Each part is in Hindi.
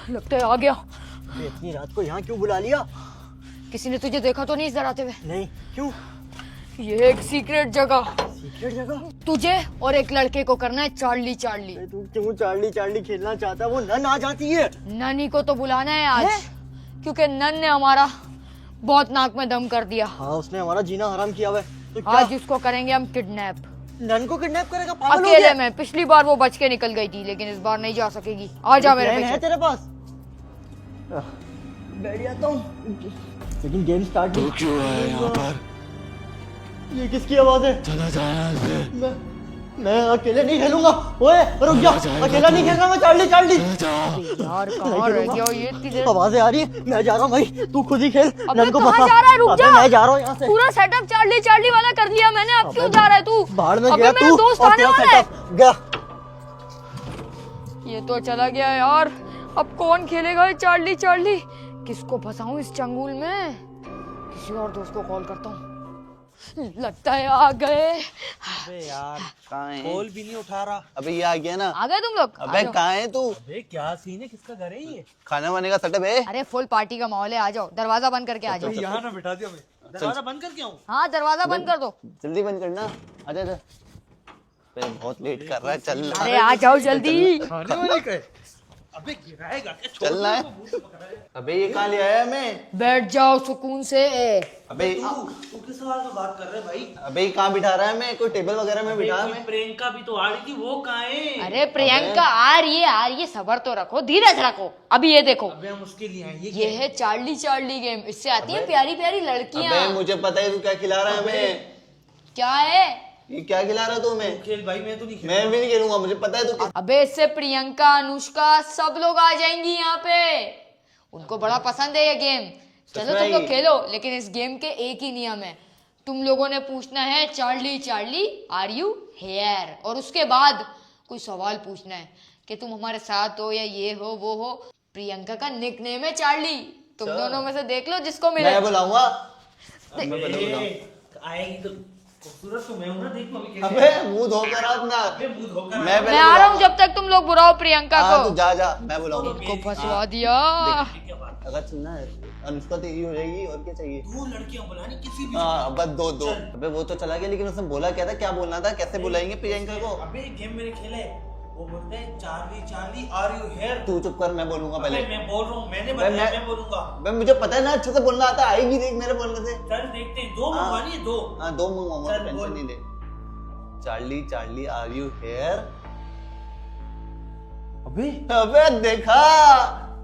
लगता है आ गया। इतनी रात को यहाँ क्यों बुला लिया? किसी ने तुझे देखा तो नहीं इस डराते हुए? नहीं, क्यों? ये एक सीक्रेट जगह, सीक्रेट जगह? तुझे और एक लड़के को करना है चार्ली चार्ली। तू क्यों चार्ली चार्ली खेलना चाहता है? वो नन आ जाती है। ननी को तो बुलाना है आज क्योंकि नन ने हमारा बहुत नाक में दम कर दिया। हाँ, उसने हमारा जीना हराम किया हुआ है। तो क्या? आज उसको करेंगे हम किडनैप। नन को किडनैप करेगा? पागल हो अकेले गया? में। पिछली बार वो बच के निकल गई थी लेकिन इस बार नहीं जा सकेगी। आ जा मेरे प्लान है पीछे। तेरे पास? बैठ जाता हूँ, लेकिन गेम स्टार्ट तू क्यों है यहाँ पर? ये किसकी आवाज है? चला जा यहाँ से। मैं अकेले नहीं खेलूंगा। ओए रुक जा, अकेला नहीं खेलना मैं। चार्ली चार्ली यार कहाँ रह गया ये इतनी देर? आवाजें आ रही है। मैं जा रहा हूँ भाई, तू खुद ही खेल। अबे नन को कहाँ फंसा। जा रहा है? रुक अबे जा। मैं जा रहा हूँ यहाँ से। पूरा सेटअप चार्ली चार्ली वाला कर लिया मैंने। अब क्यों जा रहा है तू? बाहर में अबे गया मेरा तू दोस्त और आने तेरा वाला है। सेटअप गया। ये तो चला गया यार। अब कौन खेलेगा ये चार्ली चार्ली? किसको फंसाऊं इस चंगुल में? किसी और दोस्त को कॉल करता हूँ। लगता है आ गए। अबे यार, कहाँ है? कॉल भी नहीं उठा रहा। अबे ये आ गया ना। आ गए तुम लोग? अबे आ जाओ। कहाँ है तू? अबे क्या सीन है, किसका घर है ये? खाना वाने का सेटअप है? अरे फुल पार्टी का माहौल है। आ जाओ, दरवाजा बंद करके आ जाओ। यहाँ ना बिठा दिया हमें। दरवाजा बंद करके आऊं? हाँ दरवाजा बंद कर दो। जल्दी बंद करना। आजा आजा। अबे बहुत लेट कर रहा है, चल। अरे आ जाओ जल्दी। खाने वाले का है? अबे गिराएगा क्या? छोड़ चलना है। अबे ये कहाँ ले आया हमें? बैठ जाओ सुकून से। अबे तू किस सवाल में बात कर रहे भाई? अबे ये कहाँ बिठा रहा है हमें? कोई टेबल वगैरह में बिठा हमें। प्रियंका भी तो आ रही थी, वो कहाँ है? अरे प्रियंका आ रही है। सबर तो रखो, धीरज रखो। अभी ये देखो, अबे हम उसके लिए आए। ये है चार्ली चार्ली गेम। इससे आती है प्यारी प्यारी लड़कियां। अबे मुझे पता है तू क्या खिला रहा है हमें। क्या है? ये क्या खिला रहा है तू हमें? खेल भाई, मैं तो नहीं खेल। मैं भी नहीं खेलूंगा, मुझे पता है तू क्या। अबे इससे प्रियंका अनुष्का सब लोग आ जाएंगी यहाँ पे। उनको बड़ा पसंद है ये गेम। चलो तुम लोग खेलो, लेकिन इस गेम के एक ही नियम है। तुम लोगों ने पूछना है Charlie Charlie are you here, और उसके बाद कोई सवाल पूछना है कि तुम हमारे साथ हो या ये हो वो हो। प्रियंका का निकनेम है चार्ली। तुम दोनों में से देख लो जिसको मिले। मैं बुलाऊंगा। आएगी तो खूबसूरत तो मैं हूं ना। देखो अभी कैसे। अबे मुंह धोकर अपना। अबे मुंह धोकर। मैं मैं आ रहा हूँ जब तक तुम लोग बुलाओ प्रियंका हाँ को। तू जा जा, मैं बुलाऊंगा। को फंसवा दिया। अगर सुनना है अनुष्का तेरी हो जाएगी और क्या चाहिए? दो लड़कियां बुलानी किसी भी। हाँ बस दो दो। अबे वो तो चला गया, लेकिन उसने बोला क्या था? क्या बोलना था? कैसे बुलाएंगे प्रियंका को? अबे गेम मैंने खेला है। वो बोलते हैं Charlie Charlie are you here. तू चुप कर, मैं बोलूंगा अबे पहले। मैं बोल रहा हूँ, मैंने बताया मैं बोलूंगा। अबे मुझे पता है ना, अच्छे से बोलना आता है। आएगी देख मेरे बोलने से। चल देखते हैं। दो मंगवानी है, दो। हाँ दो मंगवाऊंगा, चल, टेंशन बोल। नहीं ले। Charlie Charlie are you here? अबे अबे देखा,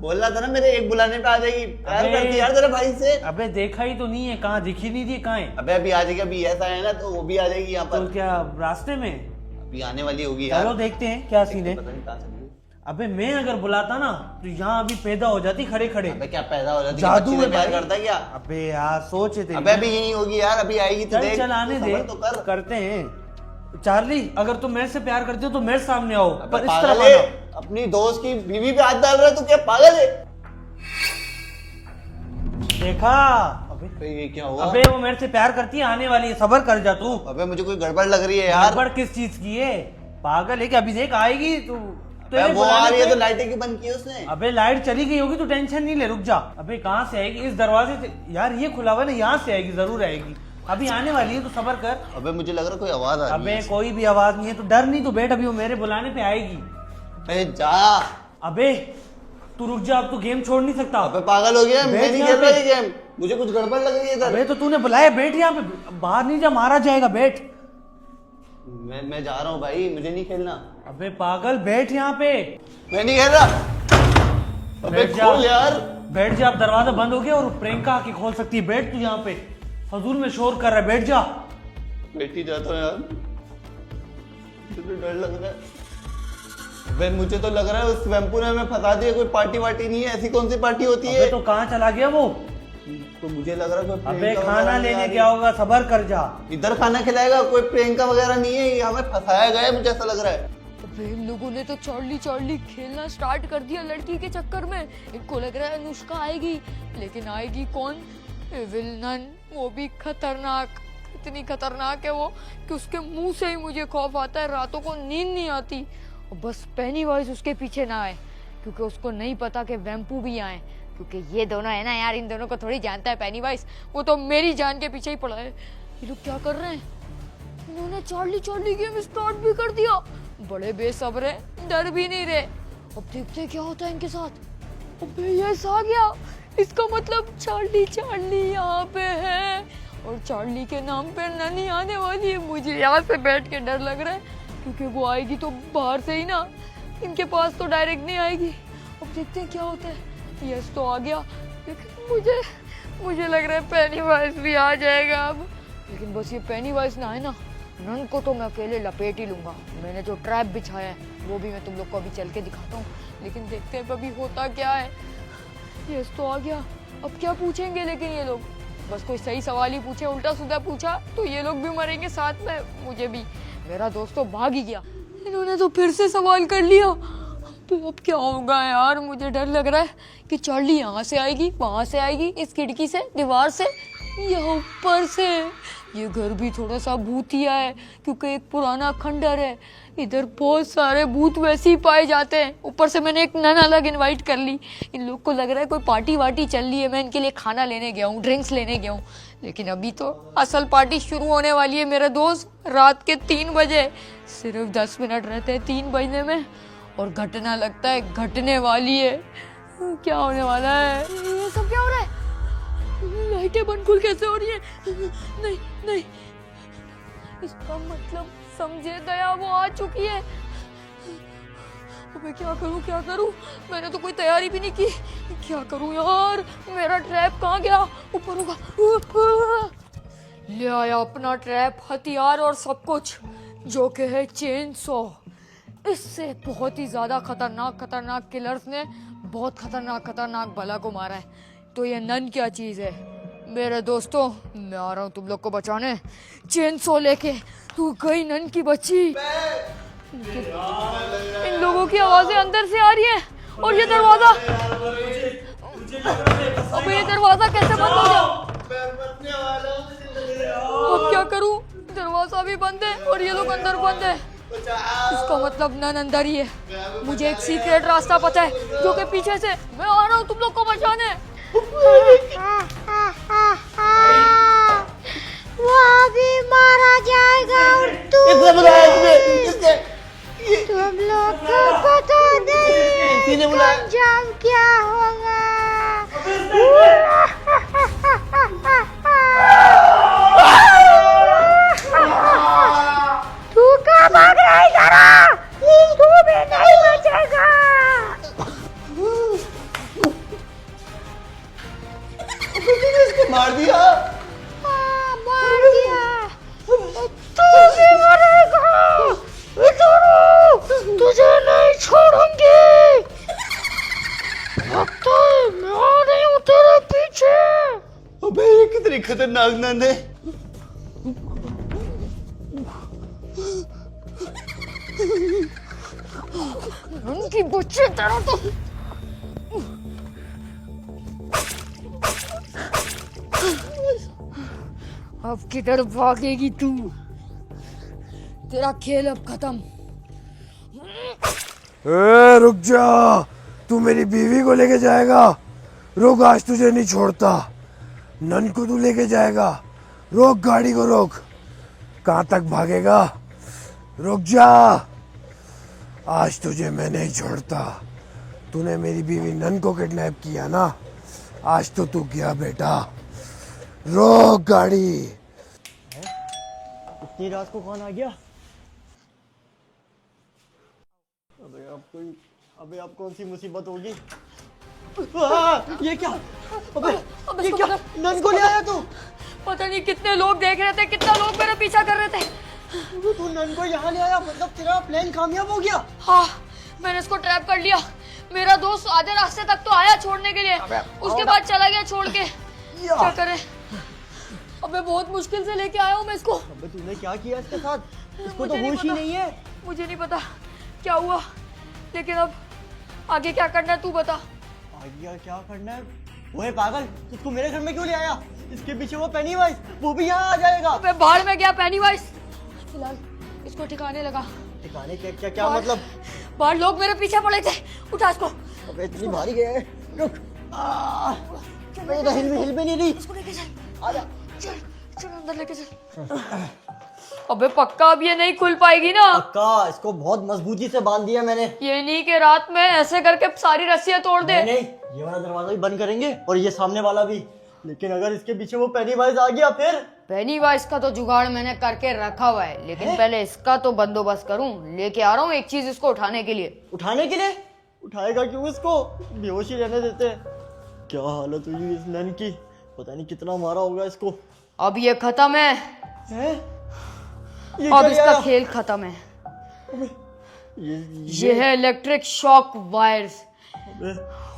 बोलना था ना मेरे एक बुलाने पे आ जाएगी। प्यार अबे। करती यार तेरे भाई से। अबे देखा ही तो नहीं है, कहाँ दिखी नहीं थी, कहाँ है? अबे अभी आ जाएगी। अभी ऐसा है ना तो वो भी आ जाएगी यहाँ तो पर। क्या रास्ते में? अभी आने वाली होगी यार। चलो देखते हैं क्या सीन है। पता नहीं कहाँ चली गई। अबे मैं अगर बुलाता ना तो यहाँ अभी पैदा हो जाती खड़े खड़े। अबे क्या पैदा हो जाती? जादू बच्ची से है प्यार भाई। करता है क्या? अबे यार सोच थे। अबे अभी यही होगी यार, अभी आएगी तो चल देख। चल आने तू दे, सब्र तो कर। करते हैं। चार्ली अगर तुम मेरे से प्यार करते हो तो मेरे सामने आओ, अबे पर इस पागल तरफ है, आना। अपनी दोस्त की बीवी पे हाथ डाल रहा है तू, क्या पागल है? देखा? अबे अबे ये क्या हुआ? अबे वो मेरे से प्यार करती है, आने वाली है, सबर कर जा तू। अबे मुझे कोई गड़बड़ लग रही है यार। गड़बड़ किस चीज की है? पागल है कि अभी देख आएगी तू। अबे वो आ रही है तो लाइटें क्यों बंद की है उसने? अबे लाइट चली गई होगी तो टेंशन नहीं ले, रुक जा। अबे कहाँ से आएगी? इस दरवाजे से यार, ये खुला हुआ है ना, यहाँ से आएगी, जरूर आएगी। अभी आने वाली है तो सबर कर। अबे मुझे लग रहा है कोई आवाज आ रही अबे है। कोई भी आवाज नहीं है तो डर नहीं, तो बैठ, अभी वो मेरे बुलाने पे आएगी। अबे जा। अबे तू रुक जा, अब तू गेम छोड़ नहीं सकता। अबे पागल हो गया, मैं बैठ नहीं यहाँ खेल रहा पे। ये गेम। मुझे कुछ गड़बड़ लग रही है इधर। अबे तो तूने बुलाया, बैठ यहाँ पे, बाहर नहीं जा, मारा जाएगा, बैठ। मैं जा रहा हूँ भाई, मुझे नहीं खेलना। अबे पागल बैठ यहाँ पे। मैं नहीं खेल रहा। अबे बैठ जा। खोल यार। बैठ जा, अब दरवाजा बंद हो गया और प्रियंका आके खोल सकती है। बैठ तू यहाँ पे, फजूल में शोर कर रहा है, बैठ जा। बैठ ही जाता हूँ यार, मुझे तो डर लग रहा है। अबे मुझे तो लग रहा है उस वैम्पू ने हमें फंसा दिया। कोई पार्टी वार्टी नहीं है, ऐसी कौन सी पार्टी होती अबे है? तो कहाँ चला गया वो? तो मुझे लग रहा है कोई अबे प्रियंका खाना वगैरह नहीं आ लेने रही। क्या होगा, सबर कर जा। इधर खाना खिलाएगा कोई? प्रियंका वगैरह नहीं है, ये हमें फंसाया गया है, मुझे ऐसा लग रहा है। अबे इन लोगों ने तो चार्ली चार्ली खेलना स्टार्ट कर दिया लड़की के चक्कर में। इनको लग रहा है अनुष्का आएगी, लेकिन आएगी कौन? एविल नन, वो भी खतरनाक। इतनी खतरनाक है वो कि उसके मुंह से ही मुझे खौफ आता है। रातों को नींद नहीं आती, और बस पेनी वाइज उसके पीछे ना आए, क्योंकि उसको नहीं पता कि वैम्पू भी आए, क्योंकि ये दोनों है ना यार, इन दोनों को थोड़ी जानता है पेनीवाइज, वो तो मेरी जान के पीछे ही पड़ा है। ये लोग क्या कर रहे हैं? इन्होंने चार्ली चार्ली गेम स्टार्ट भी कर दिया। बड़े बेसब्र हैं, डर भी नहीं रहे। अब देखते हैं क्या होता है इनके साथ। अबे यस आ गया, इसका मतलब चार्ली चार्ली यहाँ पे है और चार्ली के नाम पे ननी आने वाली है। मुझे यहाँ से बैठ के डर लग रहा है, क्योंकि वो आएगी तो बाहर से ही ना, इनके पास तो डायरेक्ट नहीं आएगी। अब देखते हैं क्या होता है। यस तो आ गया, लेकिन मुझे लग रहा है पेनीवाइज भी आ जाएगा अब। लेकिन बस ये पेनीवाइज ना है ना, नन को तो मैं अकेले लपेट ही लूंगा। मैंने जो ट्रैप बिछाया है वो भी मैं तुम लोग को अभी चल के दिखाता हूँ, लेकिन देखते हैं अभी होता क्या है। यस तो आ गया, अब क्या पूछेंगे लेकिन ये लोग? बस कोई सही सवाल ही पूछे, उल्टा सीधा पूछा तो ये लोग भी मरेंगे साथ में, मुझे भी। मेरा दोस्त तो भाग ही गया, इन्होंने तो फिर से सवाल कर लिया। तो अब क्या होगा यार, मुझे डर लग रहा है कि चार्ली यहाँ से आएगी, वहां से आएगी, इस खिड़की से, दीवार से, या ऊपर से। ये घर भी थोड़ा सा भूतिया है क्योंकि एक पुराना खंडर है, इधर बहुत सारे भूत वैसे ही पाए जाते हैं। ऊपर से मैंने एक नन अलग इनवाइट कर ली। इन लोग को लग रहा है कोई पार्टी वार्टी चल रही है, मैं इनके लिए खाना लेने गया हूँ, ड्रिंक्स लेने गया हूँ। लेकिन अभी तो असल पार्टी शुरू होने वाली है मेरे दोस्त, रात के 3 बजे। सिर्फ 10 मिनट रहते हैं 3 बजने में, और घटना लगता है घटने वाली है। क्या होने वाला है? ये सब क्या हो रहा है? लाइटें बंद खुल कैसे हो रही है? नहीं नहीं, इसका मतलब समझे दया वो आ चुकी है। अबे क्या करूं? मैंने तो कोई तैयारी भी नहीं की। क्या करूं यार, मेरा ट्रैप कहाँ गया? ऊपर होगा। ले आया अपना ट्रैप, हथियार और सब कुछ, जो कि है चेन सॉ। इससे बहुत ही ज्यादा खतरनाक किलर्स ने बहुत खतरनाक बला को मारा है। तो ये नन क्या चीज है? मेरे दोस्तों, मैं आ रहा हूँ तुम लोग को बचाने, चेन सॉ लेके। तू गई नन की बच्ची। इन लोगों की आवाजें अंदर से आ रही हैं, और ये दरवाजा, अब ये दरवाजा कैसे बंद हो गया? अब क्या करूं? दरवाजा भी बंद है और ये लोग अंदर बंद है। इसका मतलब नन अंदर ही है। मुझे एक सीक्रेट रास्ता पता है, जो कि पीछे से। मैं आ रहा हूँ तुम लोग को बचाने। वो अभी मारा जाएगा और इसने बुलाया, इसने तुम लोग को पता नहीं ने बुलाया। अंजाम क्या होगा। तू कहाँ भाग रहा है जरा? तू भी नहीं बचेगा। इसको मार दिया। हाँ, मार दिया। तू भी मरेगा। तुझे नहीं छोड़ूंगी। लगता है मैं आ रही हूँ तेरे पीछे। अबे ये कितनी खतरनाक नन है। उनकी बच्चे तेरा तो अब किधर भागेगी तू? तेरा खेल अब खत्म। ए, रुक जा। तू मेरी बीवी को लेके जाएगा? रुक, आज तुझे नहीं छोड़ता। नन को तू लेके जाएगा? रोक, गाड़ी को रोक। कहाँ तक भागेगा? रुक जा, आज तुझे मैं नहीं छोड़ता। तूने मेरी बीवी नन को किडनैप किया ना, आज तो तू गया बेटा। रोक गाड़ी। इतनी रात को कौन आ गया? अबे अब कौन सी मुसीबत होगी? ये क्या? अब ये इसको क्या? पकड़, नन को ले आया तू? पता नहीं कितने लोग देख रहे थे, कितना लोग मेरा पीछा कर रहे थे। तू नन को यहाँ ले आया, मतलब तेरा प्लान कामयाब हो गया। हाँ, मैंने इसको ट्रैप कर लिया। मेरा दोस्त आधे रास्ते तक तो आया छोड़ने के लिए, उसके बाद चला गया छोड़ के। क्या करे? अबे बहुत मुश्किल से लेके आया हूँ मैं इसको। अबे तूने क्या किया इसके साथ? इसको तो मुझे नहीं होश ही पता। नहीं है। मुझे नहीं पता क्या हुआ, लेकिन अब आगे क्या करना है तू बता। आगे क्या करना है? ओए पागल, इसको मेरे घर में क्यों ले आया? इसके पीछे वो पेनीवाइज, वो भी यहाँ आ जाएगा। अबे बाहर में गया पेनीवाइज। फिलहाल इसको ठिकाने लगा। ठिकाने क्या क्या क्या मतलब? बाहर लोग मेरे पीछे पड़े थे। उठा इसको, अबे इतनी भारी है, रुक। अबे ये तो हिल भी नहीं रही। आजा। चल चल अंदर लेके चल। अबे पक्का अब ये नहीं खुल पाएगी ना? पक्का, इसको बहुत मजबूती से बांध दिया मैंने। ये नहीं कि रात में ऐसे करके सारी रस्सियां तोड़ दे। नहीं, ये वाला दरवाजा भी बंद करेंगे और ये सामने वाला भी। लेकिन अगर इसके पीछे वो पेनीवाइज आ गया फिर? पेनीवाइज का तो जुगाड़ मैंने करके रखा हुआ है, लेकिन पहले इसका तो बंदोबस्त करूं। लेके आ रहा हूँ एक चीज इसको उठाने के लिए। उठाने के लिए? उठाएगा क्यों इसको? बेहोशी रहने देते। क्या हालत हुई इस नन की, पता नहीं कितना मारा होगा इसको। अब ये खत्म है, हैं? ये अब क्या इसका लिया? खेल खत्म है। ये ये है इलेक्ट्रिक शॉक वायर्स, अबे,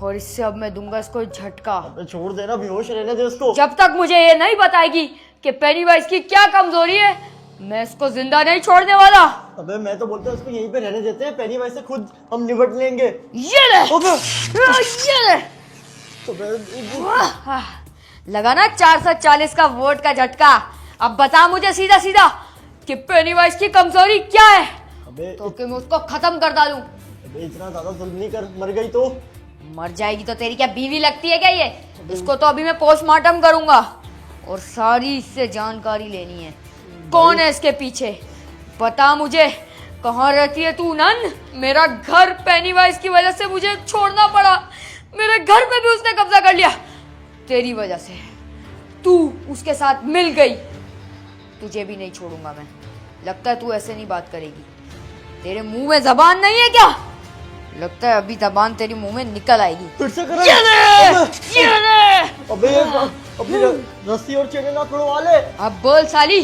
और इससे अब मैं दूंगा इसको झटका। अबे छोड़ देना, बेहोश रहने दे उसको। जब तक मुझे ये नहीं बताएगी कि पेनीवाइज की क्या कमजोरी है, मैं इसको जिंदा नहीं छोड़ने वाला। अबे मैं तो बोलता हूँ इसको यहीं पे रहने देते हैं, पेनीवाइज से खुद हम निपट लेंगे। ये ले, अबे, ये ले। अबे, लगा ना 440 का वोट का झटका। अब बता मुझे सीधा सीधा कि पेनीवाइज की कमजोरी क्या है, अबे, तो कि मैं उसको खत्म कर डालूं। अबे इतना ज्यादा जुल्म नहीं कर, मर गई तो? मर जाएगी तो तेरी क्या बीवी लगती है क्या ये? इसको तो अभी मैं पोस्टमार्टम करूंगा और सारी इससे जानकारी लेनी है। कौन है इसके पीछे, बता मुझे। कहाँ रहती है तू नन? मेरा घर पेनीवाइज की वजह से मुझे छोड़ना पड़ा। मेरे घर पे भी उसने कब्जा कर लिया तेरी वजह से। तू उसके साथ मिल गई, तुझे भी नहीं छोड़ूंगा मैं। लगता है तू ऐसे नहीं बात करेगी। तेरे मुंह में जबान नहीं है क्या? लगता है अभी जबान तेरी मुंह में निकल आएगी। फिर से करो। अबे अपनी रस्सी और चेने ना तोड़वा ले। अब बोल साली,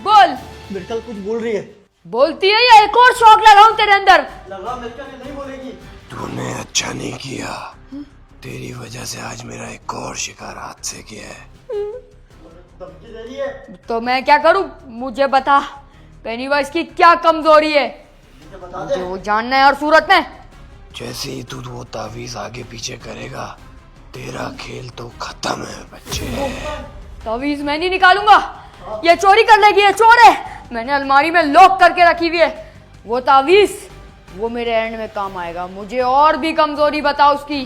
बोल। मिर्कल कुछ बोल रही है। बोलती है या एक और शौक लगाऊं तेरे अंदर? लगा मिर्कल ये नहीं बोलेगी। तूने अच्छा नहीं किया, तेरी वजह से आज मेरा एक और शिकार हाथ से गया है। धमकी दे रही है। तो मैं क्या करूं? मुझे बता, पेनीवाइज की क्या कमजोरी है? मुझे बता दे। मुझे वो जानना है। और सूरत में जैसे ही तू वो तावीज आगे पीछे करेगा, तेरा खेल तो खत्म है बच्चे। तावीज मैं नहीं निकालूंगा। ये चोरी कर लेगी, ये चोर है। मैंने अलमारी में लॉक करके रखी हुई है। वो तावीज वो मेरे एंड में काम आएगा। मुझे और भी कमजोरी बता उसकी।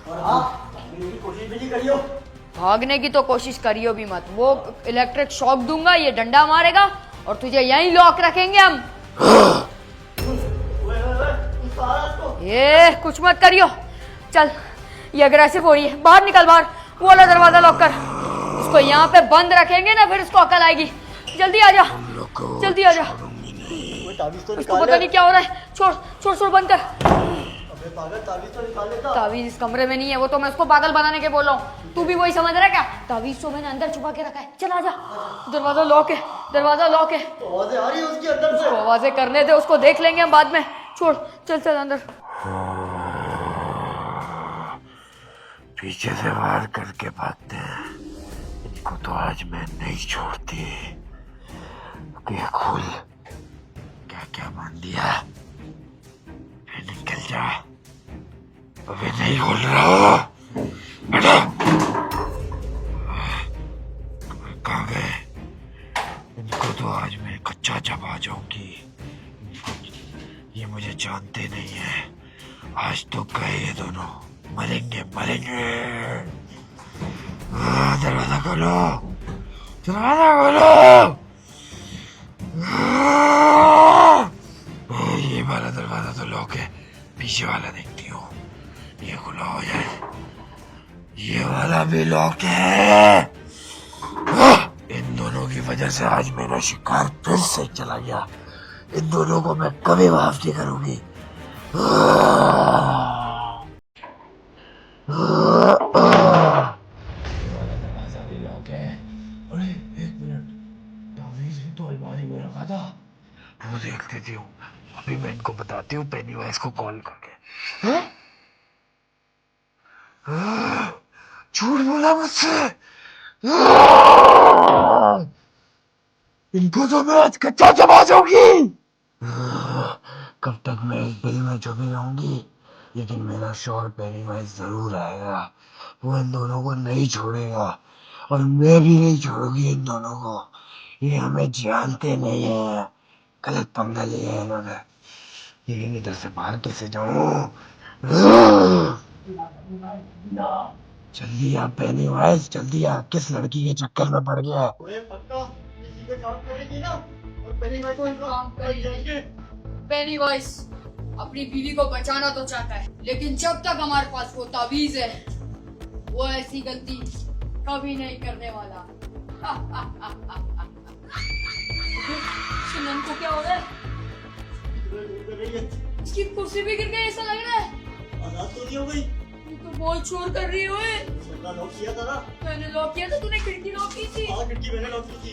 और हाँ, भागने की कोशिश भी नहीं करियो। भागने की तो कोशिश करियो भी मत। वो इलेक्ट्रिक शॉक दूंगा, ये डंडा मारेगा और तुझे यहीं लॉक रखेंगे हम। ये कुछ मत करियो। चल, ये अग्रेसिव हो रही है। बाहर निकल, बाहर। वो वाला दरवाजा लॉक कर। इसको यहाँ पे बंद रखेंगे ना, फिर इसको अकल आएगी। जल्दी आ जा, जल्दी आ जा। वो तावीज तो इसको निकाल पता ले। नहीं क्या हो रहा है। छोड़ छोड़ छोड़, बंद कर। अबे पागल, तावीज तो निकाल लेता। तावीज इस कमरे में नहीं है, वो तो मैं उसको पागल बनाने के बोल रहा हूँ। तू भी वही समझ रहा है क्या? तावीज तो मैंने अंदर छुपा के रखा है। चल आजा, दरवाजा लॉक है, दरवाजा लॉक है। आवाजें आ रही है उसके अंदर से। आवाजें करने दे, उसको देख लेंगे हम बाद में। छोड़, चल चल अंदर। पीछे से वार करके भागते हैं। इनको तो आज मैं नहीं छोड़ती। ये खोल, क्या क्या बांध दिया? निकल जा। अबे नहीं खोल रहा। हटो। कहाँ गए? इनको तो आज मैं कच्चा चबा जाऊंगी। ये मुझे जानते नहीं है। आज तो गए ये दोनों, मरेंगे मरेंगे। दरवाजा खोलो, दरवाजा खोलो। ये वाला दरवाजा तो लॉक है, पीछे वाला देखती हूँ। ये खुला हो जाए। ये वाला भी लॉक है। इन दोनों की वजह से आज मेरा शिकार फिर से चला गया। इन दोनों को मैं कभी माफ नहीं करूंगी। दरवाजा भी लॉक है। अरे एक मिनट, तावीज़ भी तो अलमारी में रखा था। वो देख लेती हूँ। अभी मैं इनको बताती हूँ पेनीवाइज को कॉल करके। झूठ बोला मुझसे। इनको तो मैं आज कच्चा चबा जाऊंगी। कब तक मैं इस बिल में चुपी रहूंगी, लेकिन मेरा शौहर पेनीवाइज जरूर आएगा। वो इन दोनों को नहीं छोड़ेगा और मैं भी नहीं छोड़ूंगी इन दोनों को। ये हमें जानते नहीं है। गलत पंगा लिया है इन्होंने। लेकिन इधर से बाहर कैसे जाऊं? जल्दी आ पेनीवाइज, जल्दी आ। किस लड़की के चक्कर में पड़ गया? ओए पक्का किसी पे काम करेगी ना और पहली बार को काम करेगी। पेनीवाइज अपनी बीवी को बचाना तो चाहता है, लेकिन जब तक हमारे पास वो तावीज है वो ऐसी गलती कभी नहीं करने वाला। सुनन को क्या हो रहा है? कर रही है। इसकी कुर्सी भी गिर गई ऐसा लग रहा है। आजाद तो नहीं हो गई? तू तो बहुत शोर कर रही है। ओए मैं लॉक किया था ना। मैंने लॉक किया था, तूने खिड़की लॉक की थी। हाँ खिड़की मैंने लॉक की थी।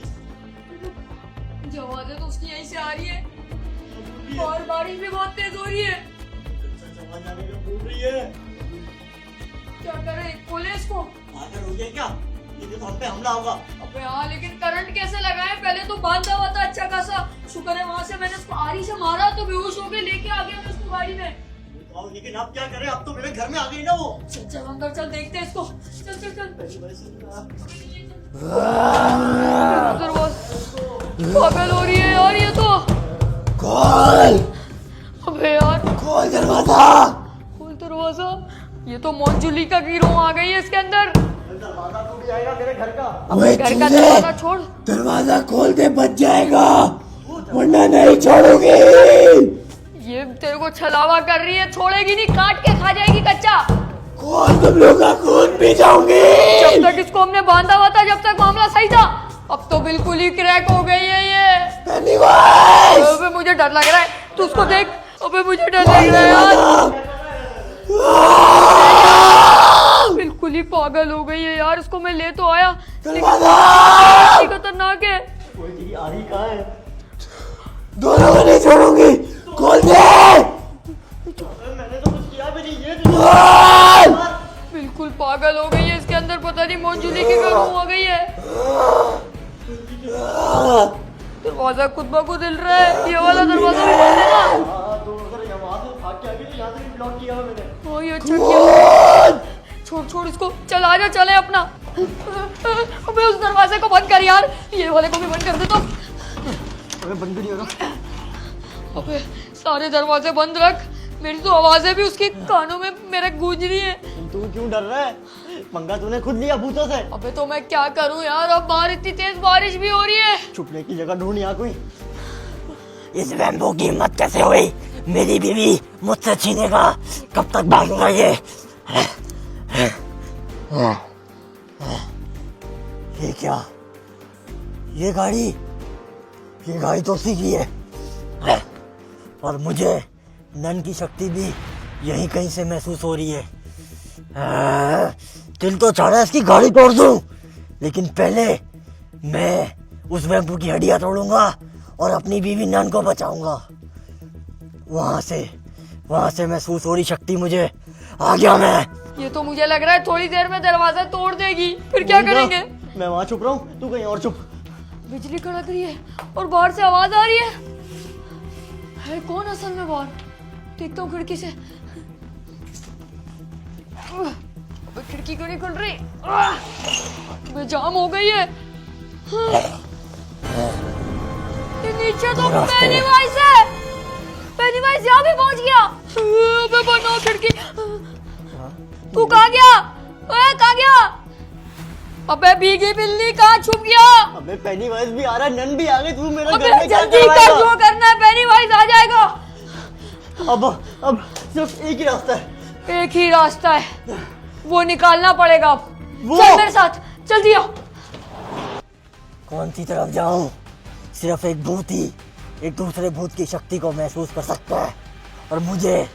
जो आवाज़ तो उसकी यहीं से आ रही है और बारिश भी बहुत तेज हो रही है। आवाज आने का बोल रही है। क्या करें, खोले इसको? आकर हो गया क्या? ये तो हम पे हमला होगा। अबे हाँ, लेकिन करंट कैसे लगाए? पहले तो बांधा हुआ था अच्छा खासा, शुक्र है वहाँ से मैंने उसको आरी से मारा तो बेहोश हो के लेके आ गया मैं उसको गाड़ी में। बताओ लेकिन आप क्या करें? अब तो मेरे घर में आ गई ना वो। चल चल अंदर चल, देखते हैं इसको। चल चल चल। पागल हो रही है यार ये तो। खोल अबे यार खोल दरवाजा। खोल दरवाजा। ये तो मोंजुली का गिरोह आ गई है इसके अंदर। दरवाजा तो भी आएगा मेरे घर का। अबे घर का चूजे, दरवाजा छोड़। दरवाजा खोल दे, बच जाएगा, वरना नहीं छोड़ूंगी। ये तेरे को छलावा कर रही है, छोड़ेगी नहीं, काट के खा जाएगी कच्चा। खोल, तुम लोग का खून पी जाऊंगी। जब तक इसको हमने बांधा हुआ था, जब तक मामला सही था, अब तो बिल्कुल ही क्रैक हो गई है ये। पेनीवाइज, अबे मुझे डर लग रहा है, तू उसको देख। अबे मुझे डर लग रहा है यार, बिल्कुल ही पागल हो गई है यार। इसको मैं ले तो आया लेकिन इतनी खतरनाक है। कोई तेरी आरी कहाँ है? दोनों को नहीं छोड़ूंगी। खोल दे। मैंने तो कुछ किया भी नहीं। ये खोल। बिल्कुल पागल हो गई है इसके अंदर, पता नहीं मोंजुली की क्या हो गई है। दरवाजा खुद ब खुद हिल रहा है। ये वाला दरवाजा भी बंद है ना? हाँ तो अगर यहाँ से भाग के आ गई तो यहाँ से भी ब्लॉक किया मैंने। हाँ ये अच्छा किया। छोड़ छोड़ इसको, चल आजा चले अपना। अबे उस दरवाजे को बंद कर यार, ये वाले को भी बंद कर दे तो। अबे बंद नहीं होगा। अबे सारे दरवाजे बंद रख, मेरी तो आवाजें भी उसके कानों में मेरे गूंज रही है। तू क्यों डर रहा है? पंगा तूने खुद लिया भूतों से। अबे तो मैं क्या करूं यार, अब बाहर इतनी तेज बारिश भी हो रही है। छुपने की जगह ढूंढ यहाँ कोई। इस वैम्बो की हिम्मत कैसे हुई मेरी बीवी मुझसे छीनेगा? कब तक भागूंगा ये? ये क्या? ये गाड़ी तो उसी की है। और मुझे नन की शक्ति भी यहीं कहीं से महसूस हो रही है। दिल तो चाह रहा है इसकी गाड़ी तोड़ दूं, लेकिन पहले मैं उस वैम्पू की हड्डियां तोड़ूंगा और अपनी बीवी नन को बचाऊंगा। वहां से महसूस हो रही शक्ति मुझे। आ गया मैं। ये तो मुझे लग रहा है थोड़ी देर में दरवाजा तोड़ देगी, फिर क्या करेंगे? मैं वहाँ छुप रहा हूँ, तू कहीं और छुप। बिजली कड़क रही है और बाहर से आवाज आ रही है कौन असल में बाहर? देखता हूँ खिड़की से। खिड़की क्यों नहीं खुल रही? जाम हो गई है। ये नीचे तो पेनीवाइज है। पेनीवाइज यहाँ भी पहुंच गया। अबे बनाओ खिड़की। तू कहाँ गया? ओए कहाँ गया? अबे भीगी बिल्ली कहाँ छुप गया? अबे पेनीवाइज भी आ रहा है, नन भी आ गई। तू मेरे अबे घर में क्या जल्दी कर कर, रहा जो करना है, पेनीवाइज आ जाएगा। अब सिर्फ एक ही रास्ता है। एक ही रास्ता है, वो निकालना पड़ेगा अब। वो? चल मेरे साथ, जल्दी आओ। कौन सी तरफ जाऊं? सिर्फ एक भूत ही एक दूसरे भूत की शक्ति को महसूस कर सकता है, और मुझे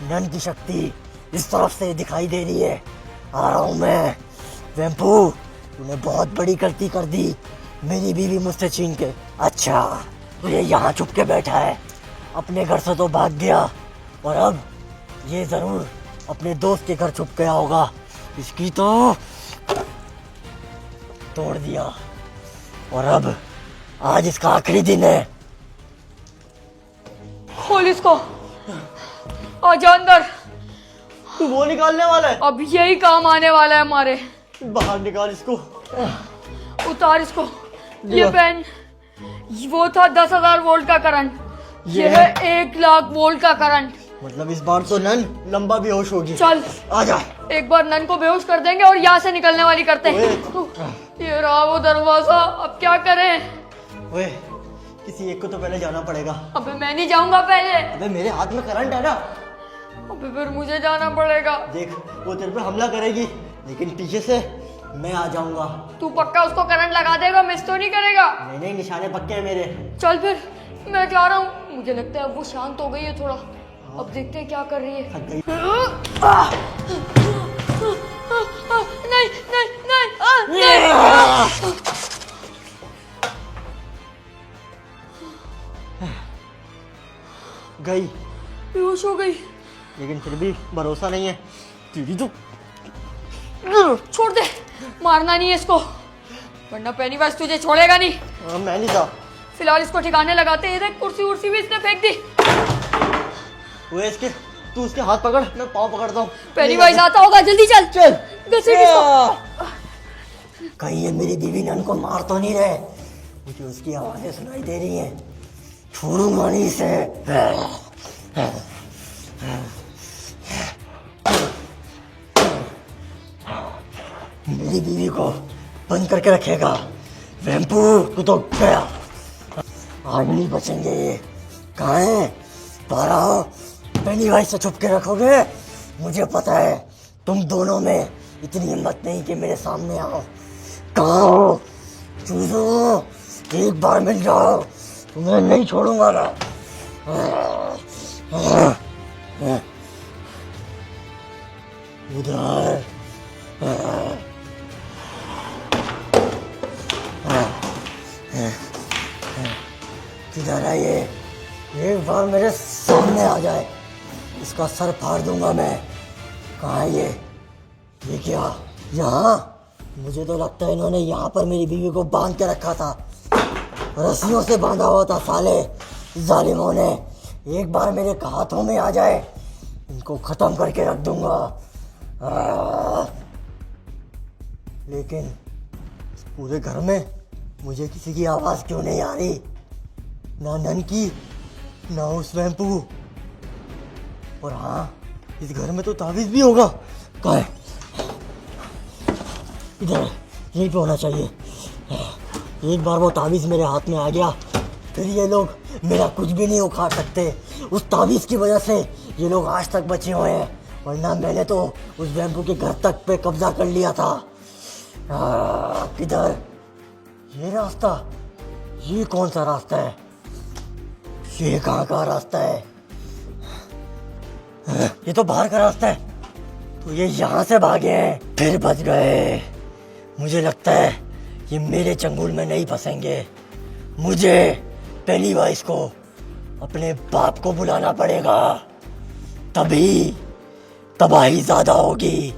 नन की शक्ति इस तरफ से दिखाई दे रही है। आ रहा हूं मैं। वैम्पू, तूने बहुत बड़ी गलती कर दी, मेरी बीवी मुझसे छीन के। अच्छा, ये यहाँ छुप के बैठा है, अपने घर से तो भाग गया, और अब ये जरूर अपने दोस्त के घर छुप गया होगा। इसकी तो तोड़ दिया, और अब आज इसका आखिरी दिन है। खोल इसको, आजा अंदर। तू वो निकालने वाला है? अब यही काम आने वाला है हमारे। बाहर निकाल इसको। उतार इसको। ये पेन, वो था 10,000 वोल्ट का करंट, ये है 1 लाख वोल्ट का करंट। मतलब इस बार तो नन लंबा बेहोश होगी। चल आ जा। एक बार नन को बेहोश कर देंगे और यहाँ से निकलने वाली करते हैं। ये रहा वो दरवाजा, अब क्या करें? ओए, किसी एक को तो पहले जाना पड़ेगा। अबे मैं नहीं जाऊंगा पहले। अबे मेरे हाथ में करंट है ना। अबे फिर मुझे जाना पड़ेगा। देख, वो तेरे पे हमला करेगी, लेकिन पीछे से मैं आ जाऊंगा। तू पक्का उसको करंट लगा देगा, मिस तो नहीं करेगा? नहीं नहीं, निशाने पक्के हैं मेरे। चल फिर मैं जा रहा हूँ। मुझे लगता है वो शांत हो गई है थोड़ा। अब देखते हैं क्या कर रही है। थक गई। नहीं नहीं नहीं। गई, बेहोश हो गई। लेकिन फिर भी भरोसा नहीं है तेरी तो। छोड़ दे, मारना नहीं है इसको, वरना पेनीवाइज तुझे छोड़ेगा नहीं। मैं नहीं जा। फिलहाल इसको ठिकाने लगाते हैं। देख कुर्सी उर्सी भी इसने फेंक दी। वो इसके, तू उसके हाथ पकड़, मैं पाँव पकड़ता हूँ। पेनीवाइज आता होगा, जल्दी चल। चल। घसीट इसको। कहीं ये मेरी बीवी नन को मार तो नहीं रहे? मुझे उसकी आवाजें सुनाई दे रही हैं। छोड़ूंगा नहीं इसे। मेरी बीवी को बंद करके रखेगा। वैम्पू तू तो गया, आज नहीं बचेंगे ये। कहाँ है? पारा हो, पेनीवाइज से छुप के रखोगे? मुझे पता है तुम दोनों में इतनी हिम्मत नहीं कि मेरे सामने आओ। कहाँ हो? चूजो, एक बार मिल जाओ, तुम्हें नहीं छोड़ूंगा ना। उधर किधर है ये? एक बार मेरे सामने आ जाए, इसका सर फाड़ दूंगा मैं। कहाँ है ये? ये क्या यहाँ? मुझे तो लगता है इन्होंने यहाँ पर मेरी बीवी को बांध के रखा था, रस्सियों से बांधा हुआ था साले जालिमों ने। एक बार मेरे हाथों में आ जाए, इनको खत्म करके रख दूंगा। लेकिन पूरे घर में मुझे किसी की आवाज क्यों नहीं आ रही? ना नन की, ना उस वैम्पू। और हाँ, इस घर में तो ताबीज भी होगा। कहाँ है? इधर, यहीं पे होना चाहिए। एक बार वो ताबीज मेरे हाथ में आ गया, फिर ये लोग मेरा कुछ भी नहीं उखाड़ सकते। उस ताबीज की वजह से ये लोग आज तक बचे हुए हैं, वरना मैंने तो उस वैम्पू के घर तक पे कब्जा कर लिया था। किधर? ये रास्ता? ये कौन सा रास्ता है? ये कहाँ का रास्ता है? ये तो बाहर का रास्ता है। तो ये यहाँ से भागे हैं, फिर बच गए। मुझे लगता है ये मेरे चंगुल में नहीं फंसेंगे। मुझे पेनीवाइज को अपने बाप को बुलाना पड़ेगा, तभी तबाही ज्यादा होगी।